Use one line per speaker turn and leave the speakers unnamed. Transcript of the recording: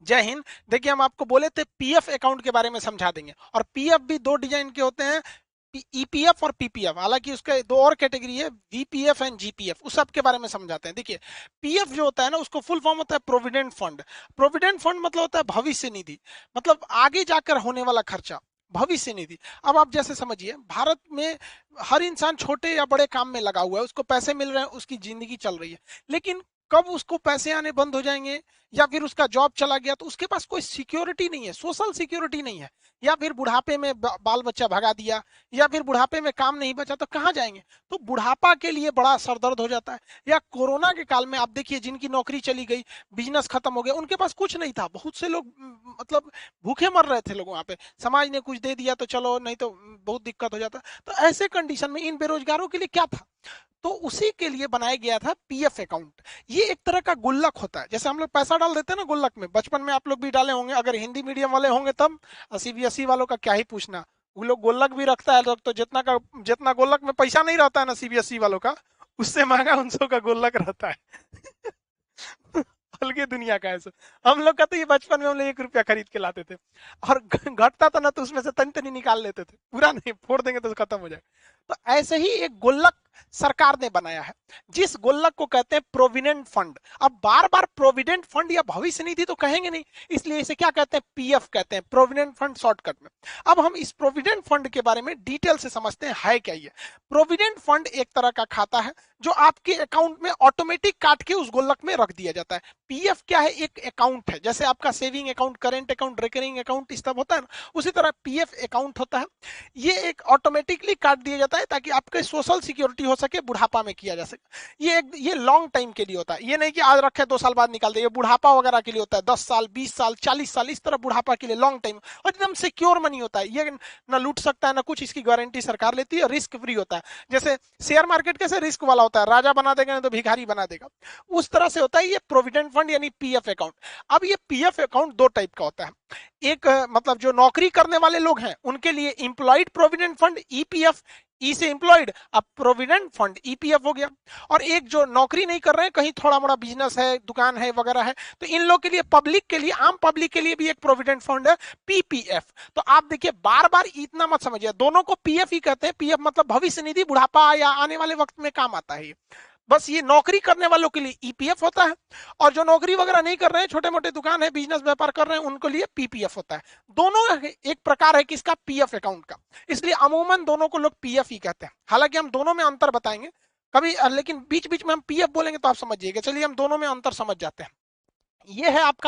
जय हिंद। देखिए हम आपको बोले थे पीएफ अकाउंट के बारे में समझा देंगे, और पीएफ भी दो डिजाइन के होते हैं, ईपीएफ और पीपीएफ। हालांकि उसके दो और कैटेगरी है, वीपीएफ एंड जीपीएफ, उस सब के बारे में समझाते हैं। देखिए पीएफ जो होता है ना, उसको फुल फॉर्म होता है प्रोविडेंट फंड। प्रोविडेंट फंड मतलब होता है भविष्य निधि, मतलब आगे जाकर होने वाला खर्चा, भविष्य निधि। अब आप जैसे समझिए, भारत में हर इंसान छोटे या बड़े काम में लगा हुआ है, उसको पैसे मिल रहे हैं, उसकी जिंदगी चल रही है। लेकिन कब उसको पैसे आने बंद हो जाएंगे, या फिर उसका जॉब चला गया, तो उसके पास कोई सिक्योरिटी नहीं है, सोशल सिक्योरिटी नहीं है, या फिर बुढ़ापे में बाल बच्चा भगा दिया, या फिर बुढ़ापे में काम नहीं बचा, तो कहाँ जाएंगे। तो बुढ़ापा के लिए बड़ा सरदर्द हो जाता है। या कोरोना के काल में आप देखिए, जिनकी नौकरी चली गई, बिजनेस खत्म हो गया, उनके पास कुछ नहीं था, बहुत से लोग मतलब भूखे मर रहे थे लोग वहां पे, समाज ने कुछ दे दिया तो चलो, नहीं तो बहुत दिक्कत हो जाता। तो ऐसे कंडीशन में इन बेरोजगारों के लिए क्या था, तो उसी के लिए बनाया गया था पीएफ अकाउंट। ये एक तरह का गुल्लक होता है, जैसे हम लोग पैसा डाल देते हैं ना गुल्लक में, बचपन में आप लोग भी डाले होंगे, अगर हिंदी मीडियम वाले होंगे तब। सीबीएसई वालों का क्या ही पूछना, वो लोग गुल्लक भी रखता है लोग, तो जितना गुल्लक में पैसा नहीं रहता है ना सीबीएसई वालों का, उससे महंगा उनसों का गुल्लक रहता है। अलगे दुनिया का है सो। हम लोग का तो ये बचपन में हम लोग 1 रुपया खरीद के लाते थे, और घटता था ना, तो उसमें से तनी तनी निकाल लेते थे, पूरा नहीं, फोड़ देंगे तो खत्म हो जाए। तो ऐसे ही एक गुल्लक सरकार ने बनाया है, जिस गुल्लक को कहते हैं प्रोविडेंट फंड। अब बार बार प्रोविडेंट फंड या भविष्य निधि तो कहेंगे नहीं, इसलिए इसे क्या कहते हैं, पीएफ कहते हैं, प्रोविडेंट फंड शॉर्टकट में। अब हम इस प्रोविडेंट फंड के बारे में डिटेल से समझते हैं, है क्या ये। प्रोविडेंट फंड एक तरह का खाता है, जो आपके अकाउंट में ऑटोमेटिक काट के उस गुल्लक में रख दिया जाता है। पीएफ क्या है, एक अकाउंट है, जैसे आपका saving account, current account, recurring account, इस सब होता है ना, उसी तरह पीएफ अकाउंट होता है। ये एक ऑटोमेटिकली काट दिया जाता है, ताकि आपके सोशल सिक्योरिटी हो सके, बुढ़ापा में किया जा सके। ये लॉन्ग टाइम के लिए होता है, ये नहीं कि आज रखे 2 साल बाद निकाल दे। ये बुढ़ापा वगैरह के लिए होता है, 10 साल, 20 साल, 40 साल, इस तरह बुढ़ापा के लिए लॉन्ग टाइम, और एकदम सिक्योर मनी होता है। ये ना लूट सकता है ना कुछ, इसकी गारंटी सरकार लेती है, रिस्क फ्री होता है। जैसे शेयर मार्केट कैसे रिस्क वाला होता है, राजा बना देगा नहीं तो भिखारी बना देगा, उस तरह से होता है ये प्रोविडेंट फंड यानी पीएफ अकाउंट। अब ये पीएफ अकाउंट दो टाइप का होता है। एक मतलब जो नौकरी करने वाले लोग हैं उनके लिए इंप्लॉयड प्रोविडेंट फंड, ईपीएफ, ई से इंप्लॉयड, अब प्रोविडेंट फंड ईपीएफ हो गया। और एक जो नौकरी नहीं कर रहे हैं, कहीं थोड़ा मोड़ा बिजनेस है, दुकान है वगैरह है, तो इन लोग के लिए, पब्लिक के लिए, आम पब्लिक के लिए भी एक प्रोविडेंट फंड है, पीपीएफ। तो आप देखिए, बार बार इतना मत समझिए, दोनों को पीएफ ही कहते हैं। पीएफ मतलब भविष्य निधि, बुढ़ापा या आने वाले वक्त में काम आता है। बस ये नौकरी करने वालों के लिए ईपीएफ होता है, और जो नौकरी वगैरह नहीं कर रहे हैं, छोटे मोटे दुकान है, बिजनेस व्यापार कर रहे हैं, उनके लिए पीपीएफ होता है। दोनों एक प्रकार है किसका, पीएफ अकाउंट का। इसलिए अमूमन दोनों को लोग पीएफ ही कहते हैं। हालांकि हम दोनों में अंतर बताएंगे कभी, लेकिन बीच बीच में हम पीएफ बोलेंगे तो आप समझिएगा। चलिए हम दोनों में अंतर समझ जाते हैं। ये है आपका